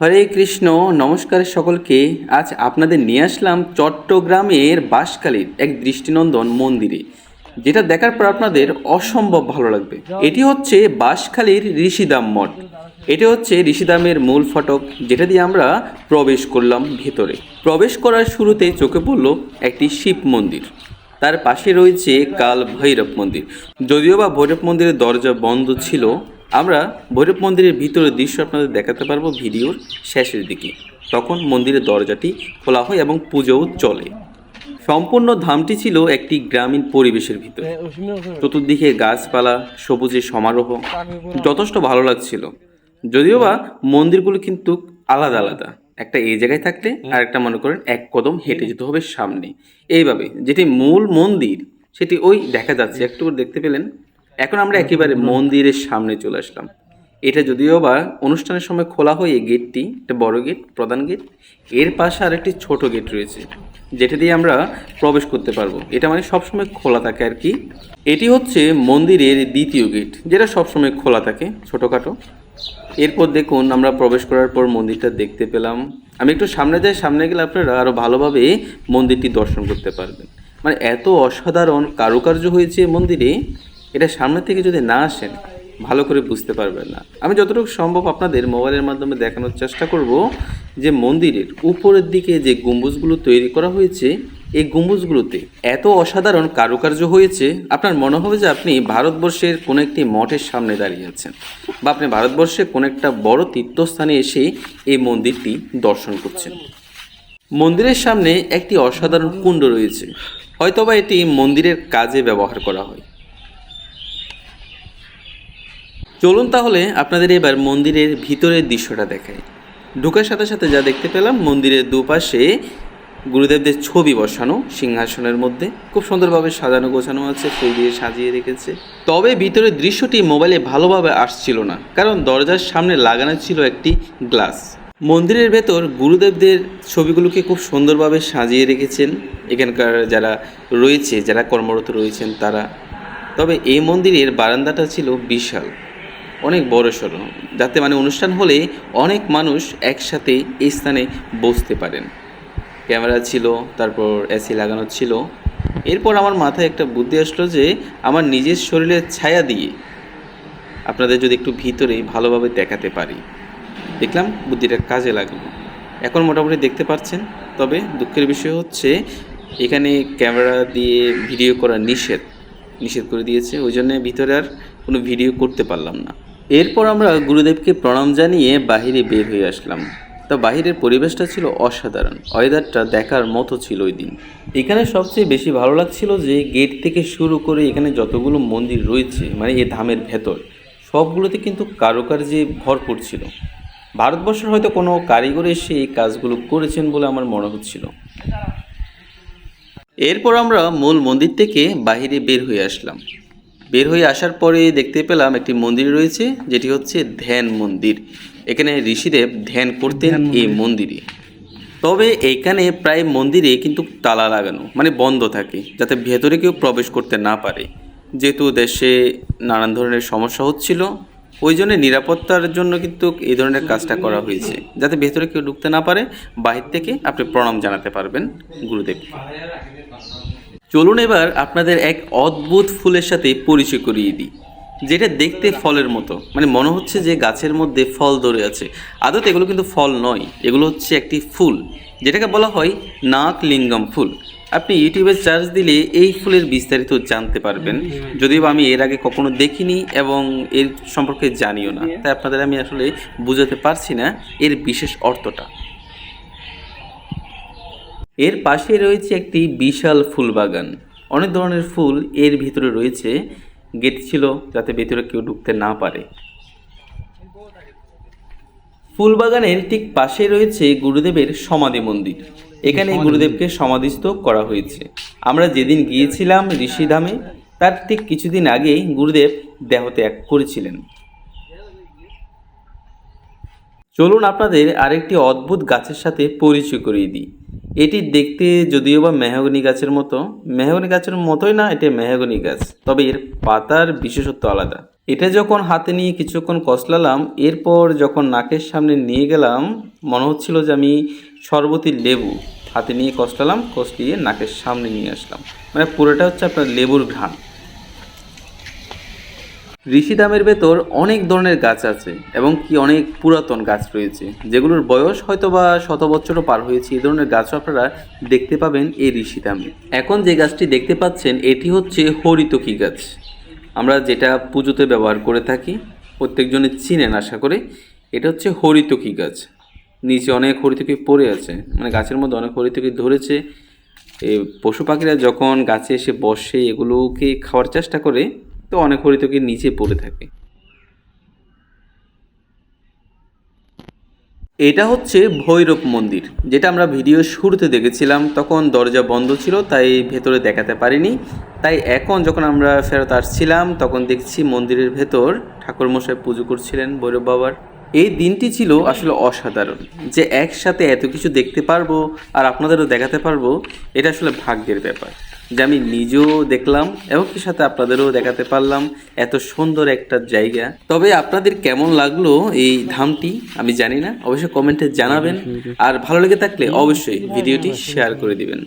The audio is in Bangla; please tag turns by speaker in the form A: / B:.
A: হরে কৃষ্ণ। নমস্কার সকলকে। আজ আপনাদের নিয়ে আসলাম চট্টগ্রামের বাঁশখালীর এক দৃষ্টিনন্দন মন্দিরে, যেটা দেখার পর আপনাদের অসম্ভব ভালো লাগবে। এটি হচ্ছে বাঁশখালীর ঋষিধাম মঠ। এটা হচ্ছে ঋষিধামের মূল ফটক, যেটা দিয়ে আমরা প্রবেশ করলাম ভেতরে। প্রবেশ করার শুরুতেই চোখে পড়ল একটি শিব মন্দির, তার পাশে রয়েছে কাল ভৈরব মন্দির। যদিও বা ভৈরব মন্দিরের দরজা বন্ধ ছিল, আমরা ভৈরব মন্দিরের ভিতরের দৃশ্য আপনাদের দেখাতে পারবো ভিডিওর শেষের দিকে। তখন মন্দিরের দরজাটি খোলা হয় এবং পুজোও চলে। সম্পূর্ণ ধামটি ছিল একটি গ্রামীণ পরিবেশের ভিতর। চতুর্দিকে গাছপালা, সবুজের সমারোহ যথেষ্ট ভালো লাগছিল। যদিও বা মন্দিরগুলো কিন্তু আলাদা আলাদা, একটা এই জায়গায় থাকলে আর একটা মনে করেন এক কদম হেঁটে যেতে হবে সামনে। এইভাবে যেটি মূল মন্দির সেটি ওই দেখা যাচ্ছে, একটু দেখতে পেলেন। এখন আমরা একেবারে মন্দিরের সামনে চলে আসলাম। এটা যদিও বা অনুষ্ঠানের সময় খোলা হয়, এই গেটটি একটা বড় গেট, প্রধান গেট। এর পাশে আর একটি ছোট গেট রয়েছে, যেটা দিয়ে আমরা প্রবেশ করতে পারবো। এটা মানে সবসময় খোলা থাকে আর কি। এটি হচ্ছে মন্দিরের দ্বিতীয় গেট, যেটা সবসময় খোলা থাকে, ছোটোখাটো। এরপর দেখুন, আমরা প্রবেশ করার পর মন্দিরটা দেখতে পেলাম। আমি একটু সামনে যাই, সামনে গেলে আপনারা আরও ভালোভাবে মন্দিরটি দর্শন করতে পারবেন। মানে এত অসাধারণ কারুকার্য হয়েছে মন্দিরে, এটা সামনে থেকে যদি না আসেন ভালো করে বুঝতে পারবেন না। আমি যতটুকু সম্ভব আপনাদের মোবাইলের মাধ্যমে দেখানোর চেষ্টা করব যে মন্দিরের উপরের দিকে যে গম্বুজগুলো তৈরি করা হয়েছে, এই গম্বুজগুলোতে এত অসাধারণ কারুকার্য হয়েছে, আপনার মনে হবে যে আপনি ভারতবর্ষের কোনো একটি মঠের সামনে দাঁড়িয়ে আছেন, বা আপনি ভারতবর্ষের কোনো একটা বড় তীর্থস্থানে এসে এই মন্দিরটি দর্শন করছেন। মন্দিরের সামনে একটি অসাধারণ কুণ্ড রয়েছে, হয়তোবা এটি মন্দিরের কাজে ব্যবহার করা হয়। চলুন তাহলে আপনাদের এবার মন্দিরের ভিতরের দৃশ্যটা দেখাই। ঢোকার সাথে সাথে যা দেখতে পেলাম, মন্দিরের দুপাশে গুরুদেবদের ছবি বসানো সিংহাসনের মধ্যে, খুব সুন্দরভাবে সাজানো গোছানো আছে, ফুল দিয়ে সাজিয়ে রেখেছে। তবে ভিতরের দৃশ্যটি মোবাইলে ভালোভাবে আসছিল না, কারণ দরজার সামনে লাগানো ছিল একটি গ্লাস। মন্দিরের ভেতর গুরুদেবদের ছবিগুলোকে খুব সুন্দরভাবে সাজিয়ে রেখেছেন এখানকার যারা রয়েছে, যারা কর্মরত রয়েছেন তারা। তবে এই মন্দিরের বারান্দাটা ছিল বিশাল, অনেক বড় সড়ো, যাতে মানে অনুষ্ঠান হলে অনেক মানুষ একসাথে এই স্থানে বসতে পারেন। ক্যামেরা ছিল, তারপর এসি লাগানো ছিল। এরপর আমার মাথায় একটা বুদ্ধি আসলো যে আমার নিজের শরীরের ছায়া দিয়ে আপনাদের যদি একটু ভিতরে ভালোভাবে দেখাতে পারি। দেখলাম বুদ্ধিটা কাজে লাগলো। এখন মোটামুটি দেখতে পাচ্ছেন। তবে দুঃখের বিষয় হচ্ছে এখানে ক্যামেরা দিয়ে ভিডিও করা নিষেধ করে দিয়েছে, ওই জন্য ভিতরে আর কোনো ভিডিও করতে পারলাম না। এরপর আমরা গুরুদেবকে প্রণাম জানিয়ে বাহিরে বের হয়ে আসলাম। তা বাহিরের পরিবেশটা ছিল অসাধারণ, ওয়েদারটা দেখার মতো ছিল ওই দিন। এখানে সবচেয়ে বেশি ভালো লাগছিল যে গেট থেকে শুরু করে এখানে যতগুলো মন্দির রয়েছে, মানে এই ধামের ভেতর সবগুলোতে কিন্তু কারুকার্যে ভরপুর ছিল। ভারতবর্ষের হয়তো কোনো কারিগর এসে এই কাজগুলো করেছেন বলে আমার মনে হচ্ছিল। এরপর আমরা মূল মন্দির থেকে বাহিরে বের হয়ে আসলাম। বের হয়ে আসার পরে দেখতে পেলাম একটি মন্দির রয়েছে, যেটি হচ্ছে ধ্যান মন্দির। এখানে ঋষিদেব ধ্যান করতেন এই মন্দিরে। তবে এইখানে প্রায় মন্দিরে কিন্তু তালা লাগানো, মানে বন্ধ থাকে, যাতে ভেতরে কেউ প্রবেশ করতে না পারে। যেহেতু দেশে নানান ধরনের সমস্যা হচ্ছিল, ওই জন্য নিরাপত্তার জন্য কিন্তু এই ধরনের কাজটা করা হয়েছে, যাতে ভেতরে কেউ ঢুকতে না পারে। বাহির থেকে আপনি প্রণাম জানাতে পারবেন গুরুদেবকে। চলুন এবার আপনাদের এক অদ্ভুত ফুলের সাথে পরিচয় করিয়ে দিই, যেটা দেখতে ফলের মতো, মানে মনে হচ্ছে যে গাছের মধ্যে ফল ধরে আছে। আদতে এগুলো কিন্তু ফল নয়, এগুলো হচ্ছে একটি ফুল, যেটাকে বলা হয় নাগলিঙ্গম ফুল। আপনি ইউটিউবে সার্চ দিলে এই ফুলের বিস্তারিত জানতে পারবেন। যদিও আমি এর আগে কখনো দেখিনি এবং এর সম্পর্কে জানিও না, তাই আপনাদের আমি আসলে বুঝাতে পারছি না এর বিশেষ অর্থটা। এর পাশে রয়েছে একটি বিশাল ফুল বাগান, অনেক ধরনের ফুল এর ভিতরে রয়েছে। গেট ছিল যাতে ভেতরে কেউ ঢুকতে না পারে। ফুল বাগানের ঠিক পাশে রয়েছে গুরুদেবের সমাধি মন্দির। এখানে গুরুদেবকে সমাধিস্থ করা হয়েছে। আমরা যেদিন গিয়েছিলাম ঋষিধামে, তার ঠিক কিছুদিন আগেই গুরুদেব দেহত্যাগ করেছিলেন। চলুন আপনাদের আরেকটি অদ্ভুত গাছের সাথে পরিচয় করিয়ে দিই। এটি দেখতে যদিও বা মেহগনি গাছের মতোই না, এটা মেহগনি গাছ, তবে এর পাতার বিশেষত্ব আলাদা। এটা যখন হাতে নিয়ে কিছুক্ষণ কষলালাম, এরপর যখন নাকের সামনে নিয়ে গেলাম, মনে হচ্ছিল যে আমি শরবতী লেবু হাতে নিয়ে কষলালাম, কষলিয়ে নাকের সামনে নিয়ে আসলাম। মানে পুরোটা হচ্ছে আপনার লেবুর ঘ্রাণ। ঋষিধামের ভেতর অনেক ধরনের গাছ আছে এবং কি অনেক পুরাতন গাছ রয়েছে, যেগুলোর বয়স হয়তো বা শত বছরও পার হয়েছে। এই ধরনের গাছও আপনারা দেখতে পাবেন এই ঋষিধামে। এখন যে গাছটি দেখতে পাচ্ছেন এটি হচ্ছে হরিতকি গাছ। আমরা যেটা পুজোতে ব্যবহার করে থাকি, প্রত্যেকজনে চিনেন আশা করে। এটা হচ্ছে হরিতকি গাছ। নিচে অনেক হরিতকি পড়ে আছে, মানে গাছের মধ্যে অনেক হরিতকি ধরেছে। এই পশু পাখিরা যখন গাছে এসে বসে এগুলোকে খাওয়ার চেষ্টা করে, তো অনেক হরিতকি নিচে পড়ে থাকে। এটা হচ্ছে ভৈরব মন্দির, যেটা আমরা ভিডিও শুরুতে দেখেছিলাম। তখন দরজা বন্ধ ছিল, তাই ভেতরে দেখাতে পারিনি। তাই এখন যখন আমরা ফেরত আসছিলাম, তখন দেখছি মন্দিরের ভেতর ঠাকুরমশাই পুজো করছিলেন ভৈরব বাবার। এই দিনটি ছিল আসলে অসাধারণ, যে একসাথে এত কিছু দেখতে পারবো আর আপনাদেরও দেখাতে পারবো। এটা আসলে ভাগ্যের ব্যাপার, যে আমি নিজেও দেখলাম এবং কি সাথে আপনাদেরও দেখাতে পারলাম এত সুন্দর একটা জায়গা। তবে আপনাদের কেমন লাগলো এই ধামটি আমি জানি না, অবশ্যই কমেন্টে জানাবেন। আর ভালো লেগে থাকলে অবশ্যই ভিডিওটি শেয়ার করে দিবেন।